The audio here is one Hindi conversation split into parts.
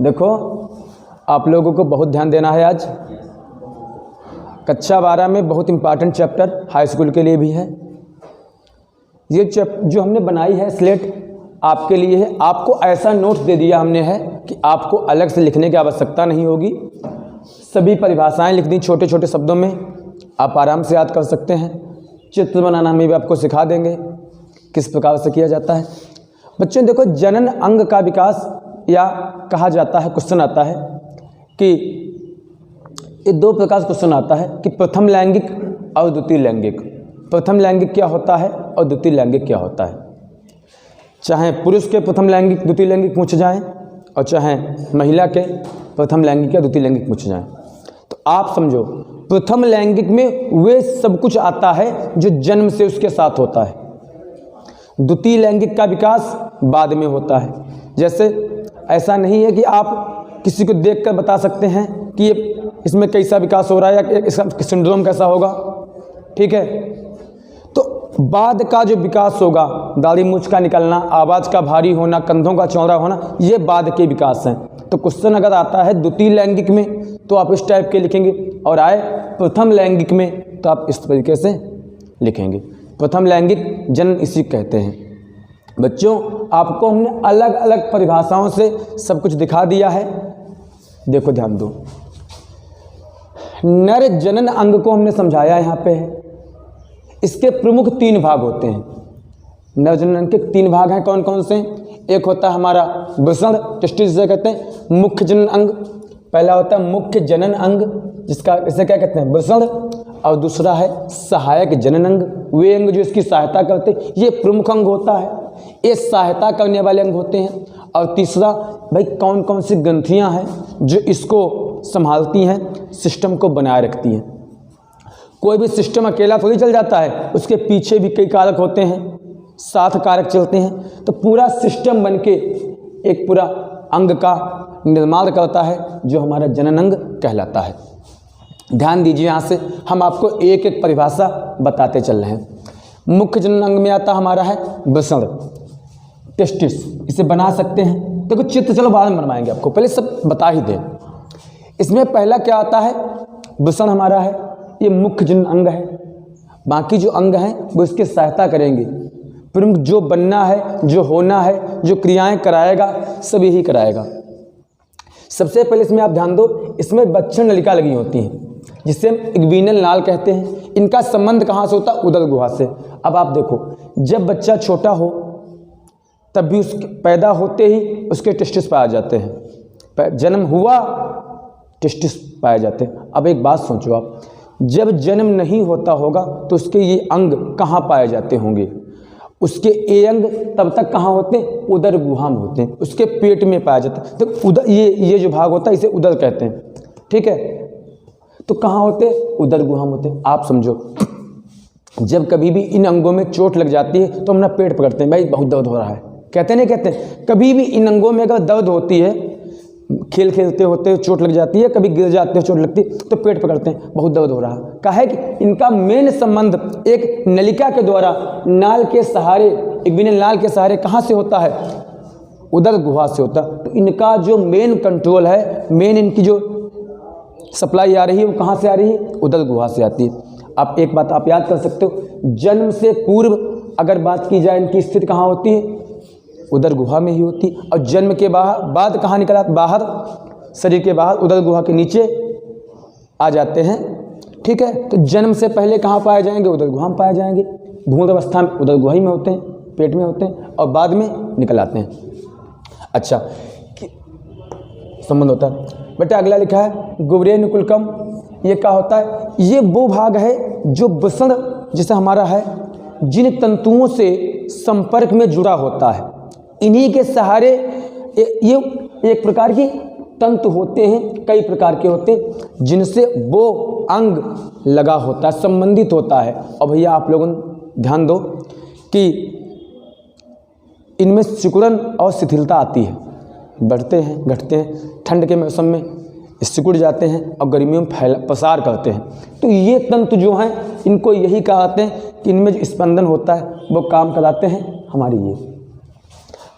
देखो आप लोगों को बहुत ध्यान देना है आज। कक्षा 12 में बहुत इम्पॉर्टेंट चैप्टर हाई स्कूल के लिए भी है। ये जो हमने बनाई है स्लेट आपके लिए है। आपको ऐसा नोट्स दे दिया हमने है कि आपको अलग से लिखने की आवश्यकता नहीं होगी। सभी परिभाषाएं लिख दी छोटे छोटे शब्दों में, आप आराम से याद कर सकते हैं। चित्र बनाना में भी आपको सिखा देंगे किस प्रकार से किया जाता है। बच्चों देखो, जनन अंग का विकास या कहा जाता है, क्वेश्चन आता है कि ये दो प्रकार से क्वेश्चन आता है कि प्रथम लैंगिक और द्वितीय लैंगिक। प्रथम लैंगिक क्या होता है और द्वितीय लैंगिक क्या होता है। चाहे पुरुष के प्रथम लैंगिक द्वितीय लैंगिक पूछ जाएं और चाहे महिला के प्रथम लैंगिक या द्वितीय लैंगिक पूछ जाएं, तो आप समझो प्रथम लैंगिक में वे सब कुछ आता है जो जन्म से उसके साथ होता है। द्वितीय लैंगिक का विकास बाद में होता है। जैसे ऐसा नहीं है कि आप किसी को देखकर बता सकते हैं कि ये इसमें कैसा विकास हो रहा है या इसका सिंड्रोम कैसा होगा, ठीक है। तो बाद का जो विकास होगा, दाढ़ी मूंछ का निकलना, आवाज़ का भारी होना, कंधों का चौड़ा होना, ये बाद के विकास हैं। तो क्वेश्चन अगर आता है द्वितीय लैंगिक में तो आप इस टाइप के लिखेंगे, और आए प्रथम लैंगिक में तो आप इस तरीके से लिखेंगे। प्रथम लैंगिक जन्म इसी कहते हैं। बच्चों आपको हमने अलग अलग परिभाषाओं से सब कुछ दिखा दिया है। देखो ध्यान दो, नर जनन अंग को हमने समझाया यहाँ पे है। इसके प्रमुख 3 भाग होते हैं। नर जनन अंग के 3 भाग हैं। कौन कौन से? एक होता है हमारा वृषण, टेस्टिस जिसे कहते हैं, मुख्य जनन अंग। पहला होता है मुख्य जनन अंग, जिसका इसे क्या कहते हैं, वृषण। और दूसरा है सहायक जनन अंग, वे अंग जो इसकी सहायता करते हैं। ये प्रमुख अंग होता है, ये सहायता करने वाले अंग होते हैं। और तीसरा भाई कौन कौन सी ग्रंथियां हैं जो इसको संभालती हैं, सिस्टम को बनाए रखती हैं। कोई भी सिस्टम अकेला थोड़ी चल जाता है, उसके पीछे भी कई कारक होते हैं, 7 कारक चलते हैं। तो पूरा सिस्टम बनके एक पूरा अंग का निर्माण करता है जो हमारा जनन अंग कहलाता है। ध्यान दीजिए, यहाँ से हम आपको एक एक परिभाषा बताते चल रहे हैं। मुख्य जनन अंग में आता हमारा है वृषण, टेस्टिस, इसे बना सकते हैं। देखो चित्र चलो बाद में बनवाएंगे, आपको पहले सब बता ही दें। इसमें पहला क्या आता है, वृषण हमारा है, ये मुख्य जनन अंग है। बाकी जो अंग हैं वो इसकी सहायता करेंगे। प्रमुख जो बनना है, जो होना है, जो क्रियाएं कराएगा, सब यही कराएगा। सबसे पहले इसमें आप ध्यान दो, इसमें बच्चन नलिका लगी होती हैं जिसे हम इग्विनल नाल कहते हैं। इनका संबंध कहाँ से होता है, उदर गुहा से। अब आप देखो, जब बच्चा छोटा हो तब भी उसके पैदा होते ही उसके टेस्टिस पाए जाते हैं। जन्म हुआ टेस्टिस पाए जाते हैं। अब एक बात सोचो आप, जब जन्म नहीं होता होगा तो उसके ये अंग कहाँ पाए जाते होंगे? उसके ये अंग तब तक कहाँ होते हैं, उदर गुहा में होते हैं, उसके पेट में पाया जाता है। तो उदर ये जो भाग होता है इसे उदर कहते हैं, ठीक है। तो कहाँ होते हैं, उदर गुहा में होते हैं। आप समझो, जब कभी भी इन अंगों में चोट लग जाती है तो हम अपना पेट पकड़ते हैं, भाई बहुत दर्द हो रहा है, कहते नहीं कहते? कभी भी इन अंगों में अगर दर्द होती है, खेल खेलते होते चोट लग जाती है, कभी गिर जाते हैं चोट लगती है, तो पेट पकड़ते हैं, बहुत दर्द हो रहा है। कहा है कि इनका मेन संबंध एक नलिका के द्वारा नाल के सहारे, इग्विनल नाल के सहारे कहाँ से होता है, उदर गुहा से होता है। तो इनका जो मेन कंट्रोल है, मेन इनकी जो सप्लाई आ रही है वो कहाँ से आ रही है, उदर गुहा से आती है। आप एक बात आप याद कर सकते हो, जन्म से पूर्व अगर बात की जाए इनकी स्थिति कहाँ होती है, उदर गुहा में ही होती। और जन्म के बाद कहाँ निकला, बाहर, शरीर के बाहर, उदर गुहा के नीचे आ जाते हैं, ठीक है। तो जन्म से पहले कहाँ पाए जाएंगे, उदर गुहा में पाए जाएंगे। भ्रूण अवस्था में उदर गुहा ही में होते हैं, पेट में होते हैं, और बाद में निकल आते हैं। अच्छा, संबंध होता है। बेटा अगला लिखा है गुब्रेनुकुलकम। ये क्या होता है, ये वो भाग है जो वृषण जैसे हमारा है, जिन तंतुओं से संपर्क में जुड़ा होता है। इन्हीं के सहारे ये एक प्रकार की तंतु होते हैं, कई प्रकार के होते हैं, जिनसे वो अंग लगा होता है, संबंधित होता है। और भैया आप लोगों ध्यान दो कि इनमें सिकुड़न और शिथिलता आती है, बढ़ते हैं घटते हैं। ठंड के मौसम में सिकुड़ जाते हैं और गर्मियों में पसार करते हैं। तो ये तंतु जो हैं इनको यही कहते हैं कि इनमें जो स्पंदन होता है वो काम कराते हैं हमारी ये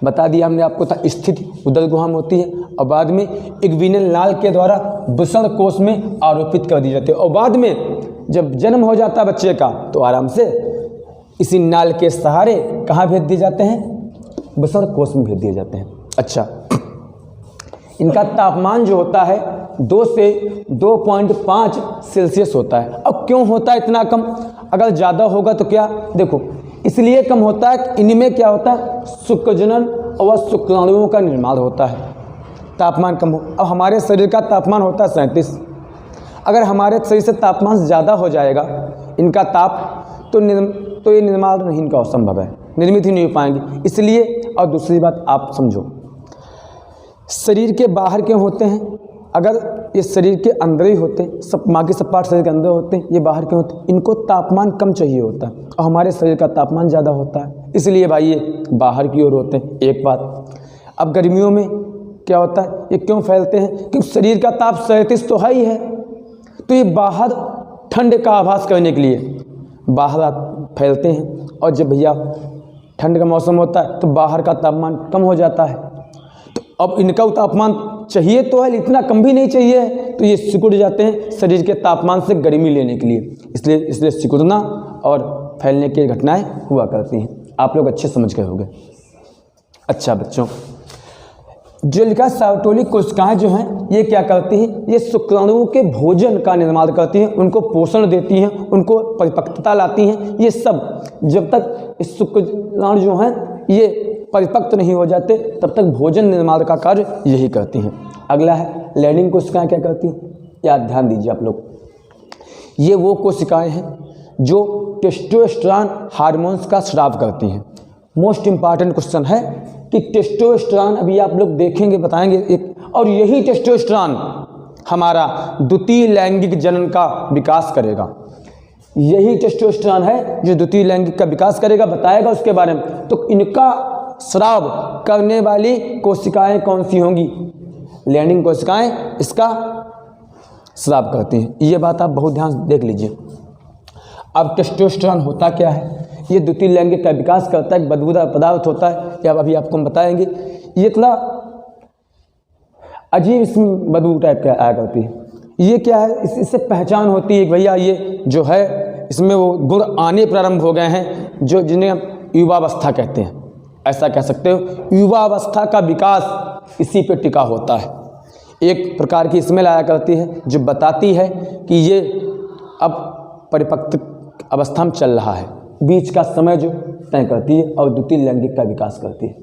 बता दिया हमने आपको था, स्थिति उदर गुहा में होती है और बाद में एक वीनल नाल के द्वारा वृषण कोश में आरोपित कर दी जाती है और बाद में जब जन्म हो जाता है बच्चे का तो आराम से इसी नाल के सहारे कहाँ भेज दिए जाते हैं, वृषण कोश में भेज दिए जाते हैं। अच्छा, इनका तापमान जो होता है 2 से 2.5 सेल्सियस होता है। अब क्यों होता है इतना कम? अगर ज़्यादा होगा तो क्या, देखो इसलिए कम होता है, इनमें क्या होता है, शुक्रजनन और शुक्राणुओं का निर्माण होता है, तापमान कम हो। अब हमारे शरीर का तापमान होता है 37, अगर हमारे शरीर से तापमान ज़्यादा हो जाएगा इनका ताप तो ये निर्माण नहीं इनका असंभव है, निर्मित ही नहीं हो पाएंगे। इसलिए, और दूसरी बात आप समझो, शरीर के बाहर क्यों होते हैं? अगर ये शरीर के अंदर ही होते, सब बाकी सब पार्ट शरीर के अंदर होते हैं, ये बाहर क्यों होते? इनको तापमान कम चाहिए होता है और हमारे शरीर का तापमान ज़्यादा होता है, इसलिए भाई ये बाहर की ओर होते हैं। एक बात। अब गर्मियों में क्या होता है, ये क्यों फैलते हैं? क्योंकि शरीर का ताप 37 तो है ही है, तो ये बाहर ठंड का आभास करने के लिए बाहर फैलते हैं और जब भैया ठंड का मौसम होता है तो बाहर का तापमान कम हो जाता है, तो अब इनका तापमान चाहिए तो है, इतना कम भी नहीं चाहिए, तो ये सिकुड़ जाते हैं शरीर के तापमान से गर्मी लेने के लिए, इसलिए सिकुड़ना और फैलने की घटनाएं हुआ करती हैं। आप लोग अच्छे समझ गए होंगे। अच्छा बच्चों, जो लिखा सार्टोलिक कोशिकाएं जो हैं ये क्या करती हैं, ये शुक्राणुओं के भोजन का निर्माण करती हैं, उनको पोषण देती हैं, उनको परिपक्वता लाती हैं। ये सब जब तक इस शुक्राणु जो हैं ये परिपक्व नहीं हो जाते तब तक भोजन निर्माण का कार्य यही करती हैं। अगला है लैंडिंग कोशिकाएं क्या करती हैं, या ध्यान दीजिए आप लोग, ये वो कोशिकाएं हैं जो टेस्टोस्टेरोन हार्मोन्स का स्राव करती हैं। मोस्ट इंपॉर्टेंट क्वेश्चन है कि टेस्टोस्टेरोन, अभी आप लोग देखेंगे बताएंगे एक, और यही टेस्टोस्टेरोन हमारा द्वितीय लैंगिक जनन का विकास करेगा। यही टेस्टोस्टेरोन है जो द्वितीय लैंगिक का विकास करेगा, बताएगा उसके बारे में। तो इनका स्राव करने वाली कोशिकाएं कौन सी होंगी? लैंडिंग कोशिकाएं इसका स्राव करती हैं। ये बात आप बहुत ध्यान से देख लीजिए। अब टेस्टोस्टेरोन होता क्या है? ये द्वितीय लैंगिक का विकास करता है, एक बदबूदार पदार्थ होता है, या अभी आपको हम बताएंगे। ये इतना अजीब इसमें बदबू टाइप का आया करती है। ये क्या है, इससे पहचान होती है कि भैया ये जो है इसमें वो गुण आने प्रारंभ हो गए हैं, जो जिन्हें हम युवावस्था कहते हैं, ऐसा कह सकते हो। युवावस्था का विकास इसी पे टिका होता है। एक प्रकार की स्मेल आया करती है जो बताती है कि ये अब परिपक्व अवस्था में चल रहा है, बीच का समय जो तय करती है और द्वितीय लैंगिक का विकास करती है।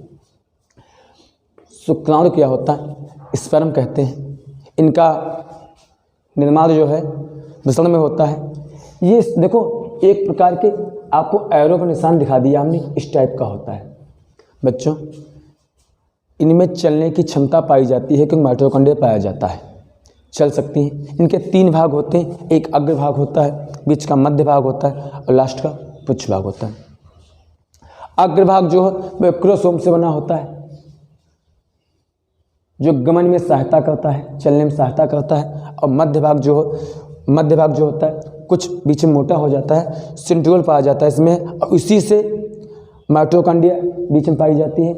शुक्राणु क्या होता है? स्पर्म कहते हैं। इनका निर्माण जो है वृषण में होता है। ये देखो एक प्रकार के आपको एरो का निशान दिखा दिया हमने, इस टाइप का होता है। बच्चों इनमें चलने की क्षमता पाई जाती है क्योंकि माइटोकॉन्ड्रिया पाया जाता है, चल सकती हैं। इनके 3 भाग होते हैं, एक अग्र भाग होता है, बीच का मध्य भाग होता है और लास्ट का पुच्छ भाग होता है। अग्र भाग जो है वह क्रोमोसोम से बना होता है जो गमन में सहायता करता है, चलने में सहायता करता है, और मध्य भाग जो होता है कुछ बीच में मोटा हो जाता है, सेंट्रियोल पाया जाता है इसमें, और इसी से माइटोकॉन्ड्रिया बीच में पाई जाती है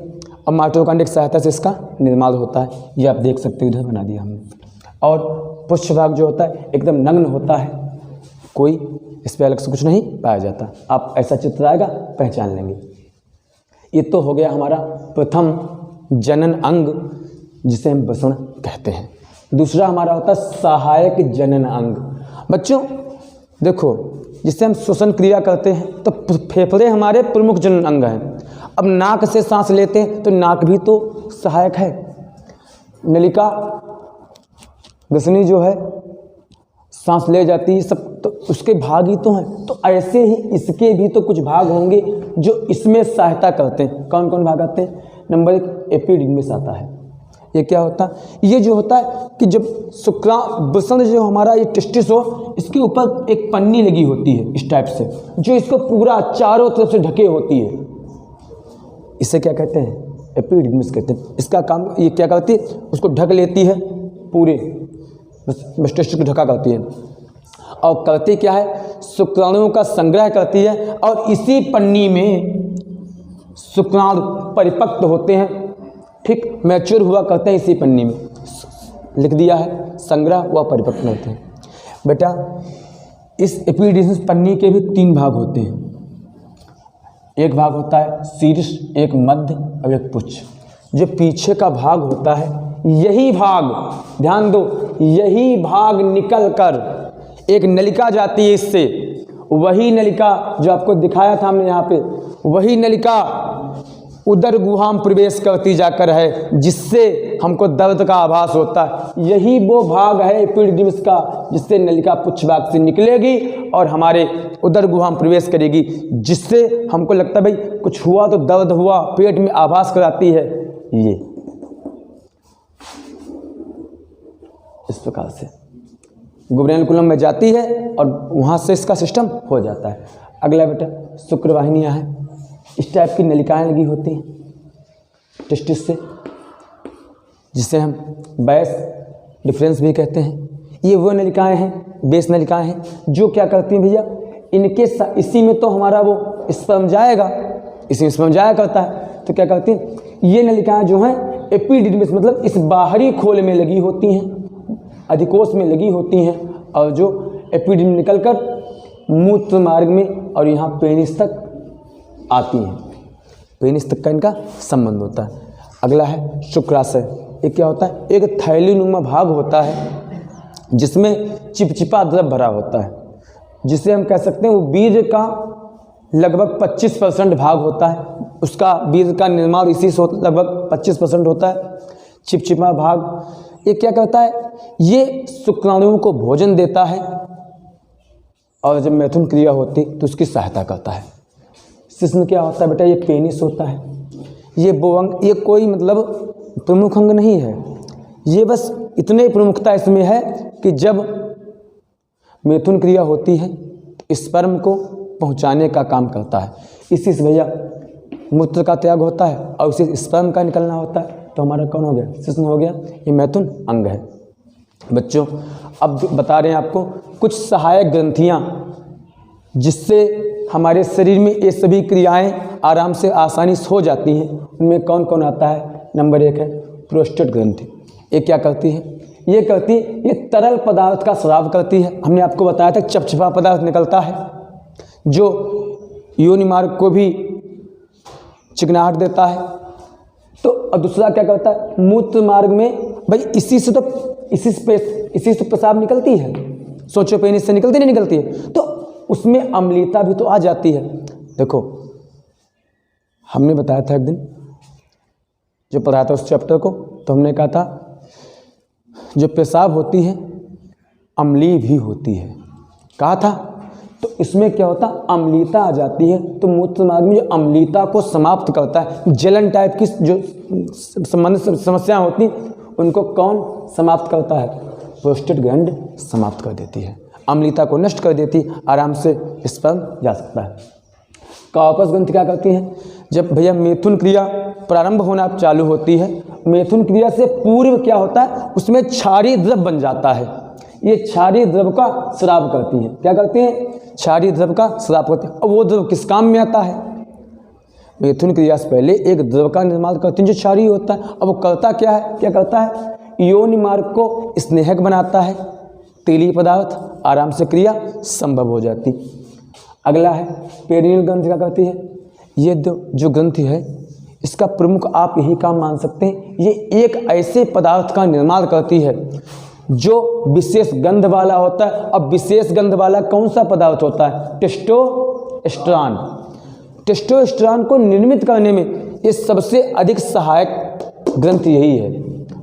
और माइटोकॉन्ड्रिया की सहायता से इसका निर्माण होता है। ये आप देख सकते हो, इधर बना दिया हमने। और पुच्छ भाग जो होता है एकदम नग्न होता है, कोई इस पर अलग से कुछ नहीं पाया जाता। आप ऐसा चित्र आएगा पहचान लेंगे। ये तो हो गया हमारा प्रथम जनन अंग जिसे हम वृषण कहते हैं। दूसरा हमारा होता है सहायक जनन अंग। बच्चों देखो, जिससे हम श्वसन क्रिया करते हैं तो फेफड़े हमारे प्रमुख जनन अंग हैं। अब नाक से सांस लेते हैं तो नाक भी तो सहायक है। नलिका ग्रसनी जो है सांस ले जाती है, सब तो उसके भाग ही तो हैं। तो ऐसे ही इसके भी तो कुछ भाग होंगे जो इसमें सहायता करते हैं। कौन कौन भाग आते हैं? नंबर 1 एपिडिडमिस आता है। ये क्या होता है? ये जो होता है कि जब वृषण जो हमारा ये टेस्टिस हो, इसके ऊपर एक पन्नी लगी होती है इस टाइप से, जो इसको पूरा चारों तरफ से ढके होती है। इसे क्या कहते हैं? एपिडिडमिस कहते हैं। इसका काम ये क्या करती है? उसको ढक लेती है, पूरे मस्तिष्क को ढका करती है। और करती क्या है? शुक्राणुओं का संग्रह करती है और इसी पन्नी में शुक्राणु परिपक्व होते हैं, ठीक, मैच्योर हुआ करते हैं। इसी पन्नी में लिख दिया है संग्रह व परिपक्व होते हैं। बेटा इस एपिडिडमिस पन्नी के भी 3 भाग होते हैं। एक भाग होता है शीर्ष, एक मध्य और एक पुच्छ। जो पीछे का भाग होता है, यही भाग, ध्यान दो, यही भाग निकल कर एक नलिका जाती है इससे, वही नलिका जो आपको दिखाया था हमने यहाँ पे, वही नलिका उदर गुहा में प्रवेश करती जाकर है, जिससे हमको दर्द का आभास होता है। यही वो भाग है एपिडिडमिस का जिससे नलिका पुच्छ भाग से निकलेगी और हमारे उदर गुहा में प्रवेश करेगी, जिससे हमको लगता है भाई कुछ हुआ तो दर्द हुआ, पेट में आभास कराती है। ये इस प्रकार से गुबरेनुकुलम में जाती है और वहाँ से इसका सिस्टम हो जाता है। अगला बेटा शुक्रवाहिनियाँ हैं, इस टाइप की नलिकाएं लगी होती हैं टेस्टिस से, जिसे हम बैस डिफरेंस भी कहते हैं। ये वो नलिकाएं हैं, बेस नलिकाएं हैं, जो क्या करती हैं भैया, इनके इसी में तो हमारा वो स्पर्म जाएगा, इसी में स्पर्म जाया करता है, तो क्या करती हैं ये नलिकाएं जो हैं एपिडिडमिस मतलब इस बाहरी खोल में लगी होती हैं, अधिकोष में लगी होती हैं, और जो एपिडिडमिस निकलकर मूत्र मार्ग में और यहाँ पेनिस तक आती हैं। पेनिस तक का इनका संबंध होता है। अगला है शुक्राशय। ये क्या होता है, एक थैलीनुमा भाग होता है जिसमें चिपचिपा द्रव भरा होता है, जिसे हम कह सकते हैं वो वीर्य का लगभग 25% भाग होता है। उसका वीर्य का निर्माण इसी से लगभग 25% होता है। चिपचिपा भाग ये क्या करता है, ये शुक्राणुओं को भोजन देता है और जब मैथुन क्रिया होती तो उसकी सहायता करता है। इसमें क्या होता है बेटा, ये पेनिस होता है, ये वो अंग, ये कोई मतलब प्रमुख अंग नहीं है, ये बस इतने प्रमुखता इसमें है कि जब मैथुन क्रिया होती है स्पर्म को पहुंचाने का काम करता है। इसी से भैया मूत्र का त्याग होता है और उसी स्पर्म का निकलना होता है, तो हमारा कौन हो गया, शिश्न हो गया, ये मैथुन अंग है। बच्चों अब बता रहे हैं आपको कुछ सहायक ग्रंथियाँ जिससे हमारे शरीर में ये सभी क्रियाएं आराम से आसानी से हो जाती हैं। उनमें कौन कौन आता है, नंबर 1 है प्रोस्टेट ग्रंथि। ये क्या करती है, ये करती है, ये तरल पदार्थ का स्राव करती है। हमने आपको बताया था चपचिपा पदार्थ निकलता है जो योनि मार्ग को भी चिकनाहट देता है। तो और दूसरा क्या करता है, मूत्र मार्ग में भाई इसी से पेशाब निकलती है, सोचो पेनिस से निकलती नहीं निकलती है, तो उसमें अम्लीयता भी तो आ जाती है। देखो हमने बताया था एक दिन जो पढ़ाया था उस चैप्टर को, तो हमने कहा था जो पेशाब होती है अम्लीय भी होती है, कहा था। तो इसमें क्या होता, अम्लीयता आ जाती है, तो मूत्र मार्ग में जो अम्लीयता को समाप्त करता है, जलन टाइप की जो संबंधित समस्याएं होती उनको कौन समाप्त करता है, प्रोस्टेट ग्लैंड समाप्त कर देती है, अम्लीयता को नष्ट कर देती, आराम से स्पर्म जा सकता है। कार्पस ग्रंथि क्या करती है, जब भैया मैथुन क्रिया प्रारंभ होना चालू होती है, मैथुन क्रिया से पूर्व क्या होता है, उसमें क्षारीय द्रव बन जाता है। ये क्षारीय द्रव का स्राव करती है, क्या करती है, क्षारीय द्रव का स्राव करती है। और वो द्रव किस काम में आता है, मैथुन क्रिया से पहले एक द्रव का निर्माण करती है जो क्षारीय होता है। अब वो करता क्या है, क्या करता है, योनि मार्ग को स्नेहक बनाता है, तेलीय पदार्थ, आराम से क्रिया संभव हो जाती। अगला है पेरिनियल ग्रंथि क्या करती है, ये जो ग्रंथि है इसका प्रमुख आप यही काम मान सकते हैं, ये एक ऐसे पदार्थ का निर्माण करती है जो विशेष गंध वाला होता है। अब विशेष गंध वाला कौन सा पदार्थ होता है, टेस्टोस्टेरॉन। टेस्टोस्टेरॉन को निर्मित करने में ये सबसे अधिक सहायक ग्रंथि यही है,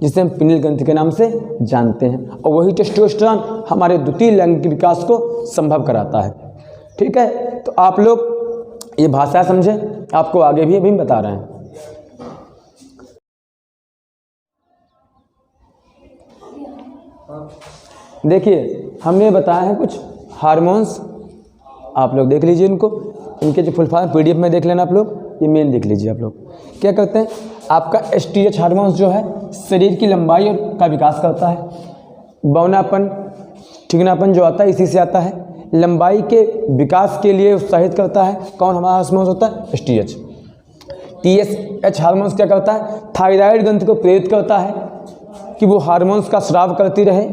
जिसे हम पिनियल ग्रंथि के नाम से जानते हैं। और वही टेस्टोस्टेरॉन हमारे द्वितीय लैंगिक विकास को संभव कराता है। ठीक है, तो आप लोग ये भाषा समझें, आपको आगे भी अभी बता रहे हैं। देखिए हमने बताया है कुछ हार्मोन्स, आप लोग देख लीजिए इनको, इनके जो फुल फॉर्म पीडीएफ में देख लेना आप लोग, ये मेन देख लीजिए आप लोग। क्या करते हैं, आपका एसटीएच हार्मोन्स जो है शरीर की लंबाई और का विकास करता है, बौनापन ठिगनापन जो आता है इसी से आता है, लंबाई के विकास के लिए उत्साहित करता है। कौन हमारा हार्मोन्स होता है, एसटीएच। TSH हार्मोन्स क्या करता है, थायराइड ग्रंथि को प्रेरित करता है कि वो हार्मोन्स का स्राव करती रहे,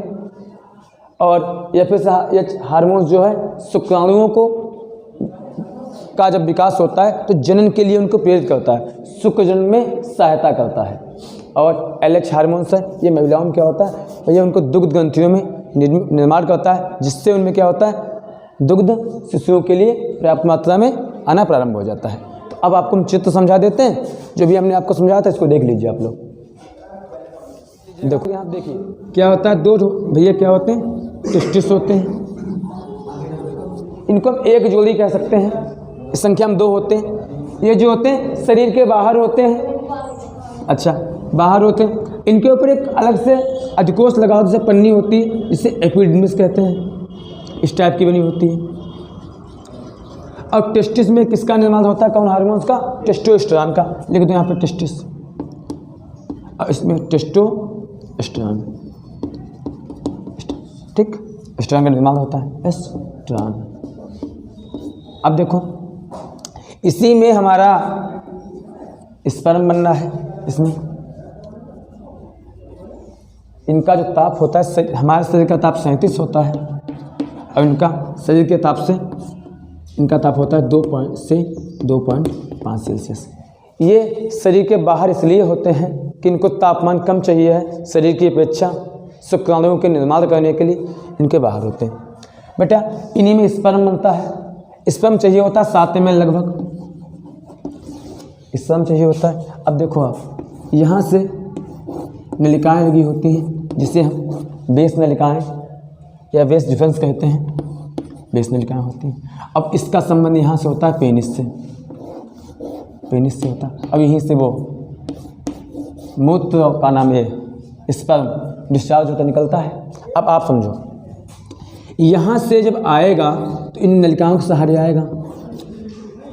और FSH हार्मोन्स जो है शुक्राणुओं को का जब विकास होता है तो जनन के लिए उनको प्रेरित करता है, शुक्र जनन में सहायता करता है। और LH हार्मोन्स है, ये महिलाओं में क्या होता है भैया, उनको दुग्ध ग्रंथियों में निर्माण करता है, जिससे उनमें क्या होता है, दुग्ध शिशुओं के लिए पर्याप्त मात्रा में आना प्रारंभ हो जाता है। तो अब आपको हम चित्र समझा देते हैं, जो भी हमने आपको समझाया था इसको देख लीजिए आप लोग। देखो यहाँ देखिए क्या होता है, दो भैया क्या होते हैं, टेस्टिस होते हैं, इनको हम एक जोड़ी कह सकते हैं, इस संख्या में 2 होते हैं। ये जो होते हैं शरीर के बाहर होते हैं, अच्छा बाहर होते हैं, इनके ऊपर एक अलग से अधिकोष लगा जैसे पन्नी होती है, जिसे एपिडर्मिस कहते हैं, इस टाइप की बनी होती है। और टेस्टिस में किसका निर्माण होता है, कौन हार्मोन्स का, टेस्टोस्टेरोन का, लिख दो यहाँ पे टेस्टिस, और इसमें टेस्टोस्टेरोन, ठीक, एस्ट्रोजन का निर्माण होता है, एस्ट्रोजन। अब देखो इसी में हमारा स्पर्म बनना है, इसमें इनका जो ताप होता है, हमारे शरीर का ताप 37 होता है, और इनका शरीर के ताप से इनका ताप होता है 2 से 2.5 सेल्सियस। ये शरीर के बाहर इसलिए होते हैं कि इनको तापमान कम चाहिए है शरीर की अपेक्षा, शुक्राणुओं के निर्माण करने के लिए इनके बाहर होते हैं। बेटा इन्हीं में स्पर्म बनता है, स्पर्म चाहिए होता है 7 ml लगभग, स्पर्म चाहिए होता है। अब देखो आप यहाँ से नलिकाएं लगी होती हैं, जिसे हम बेस नलिकाएं या बेस डिफेंस कहते हैं, बेस नलिकाएं होती हैं। अब इसका संबंध यहाँ से होता है पेनिस से, पेनिस से होता है। अब यहीं से वो मूत्र का नाम ये स्पर्म डिस्चार्ज होता निकलता है। अब आप समझो यहाँ से जब आएगा तो इन नलिकाओं के सहारे आएगा।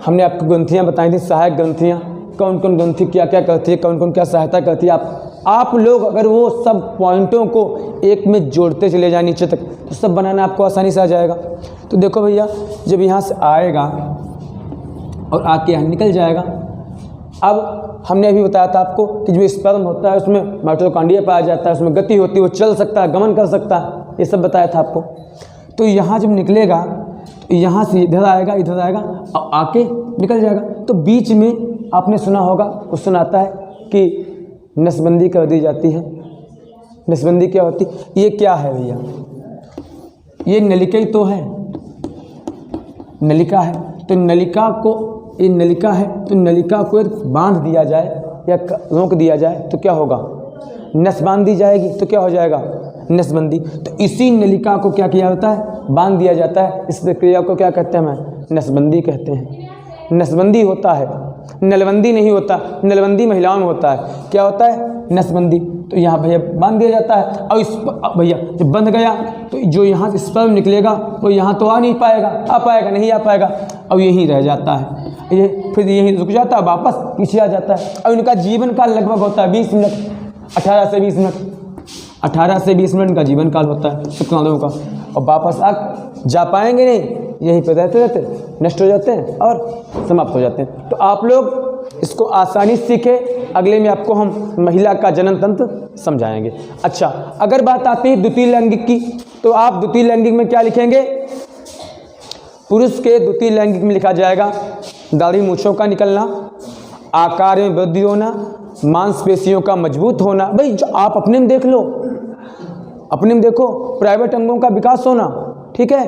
हमने आपको ग्रंथियाँ बताई थी, सहायक ग्रंथियाँ, कौन कौन ग्रंथि क्या क्या करती है, कौन कौन क्या सहायता करती है। आप लोग अगर वो सब पॉइंटों को एक में जोड़ते चले जाए नीचे तक, तो सब बनाना आपको आसानी से आ जाएगा। तो देखो भैया जब यहाँ से आएगा और आके यहाँ निकल जाएगा। अब हमने अभी बताया था आपको कि जो स्पर्म होता है उसमें माइटोकॉन्ड्रिया पाया जाता है, उसमें गति होती है, वो चल सकता है, गमन कर सकता है, ये सब बताया था आपको। तो यहाँ जब निकलेगा तो यहाँ से इधर आएगा, इधर आएगा और आके निकल जाएगा। तो बीच में आपने सुना होगा, क्वेश्चन आता है कि नसबंदी कर दी जाती है। नसबंदी क्या होती है, ये क्या है भैया, ये नलिका ही तो है, नलिका है। तो नलिका को, ये नलिका है तो नलिका को बांध दिया जाए या रोक दिया जाए तो क्या होगा, नस बांध दी जाएगी तो क्या हो जाएगा, नसबंदी। तो इसी नलिका को क्या किया जाता है, बांध दिया जाता है। इस प्रक्रिया को क्या कहते हैं, मैं नसबंदी कहते हैं। नसबंदी होता है, नलबंदी नहीं होता। नलबंदी महिलाओं में होता है, क्या होता है, नसबंदी। तो यहाँ भैया बांध दिया जाता है। और इस भैया जब बंध गया तो जो यहाँ से स्पर्म निकलेगा वो यहाँ तो आ नहीं पाएगा, आ पाएगा नहीं, आ पाएगा, और यहीं रह जाता है। ये फिर यहीं रुक जाता है, वापस पीछे आ जाता है। और इनका जीवन काल लगभग होता है 20 मिनट, 18 से 20 मिनट, 18 से 20 मिनट का जीवन काल होता है शुक्राणुओं का। और वापस आ जा पाएंगे नहीं, यहीं पर रहते रहते नष्ट हो जाते हैं और समाप्त हो जाते हैं। तो आप लोग इसको आसानी से सीखें। अगले में आपको हम महिला का जनन तंत्र समझाएंगे। अच्छा, अगर बात आती है द्वितीय लैंगिक की, तो आप द्वितीय लैंगिक में क्या लिखेंगे, पुरुष के द्वितीय लैंगिक में लिखा जाएगा दाढ़ी मूंछों का निकलना, आकार में वृद्धि होना, मांसपेशियों का मजबूत होना। भाई जो आप अपने में देख लो, अपने में देखो, प्राइवेट अंगों का विकास होना, ठीक है,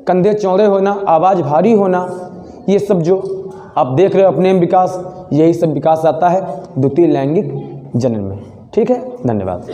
कंधे चौड़े होना, आवाज़ भारी होना, ये सब जो आप देख रहे हो अपने में विकास, यही सब विकास आता है द्वितीय लैंगिक जनन में। ठीक है, धन्यवाद।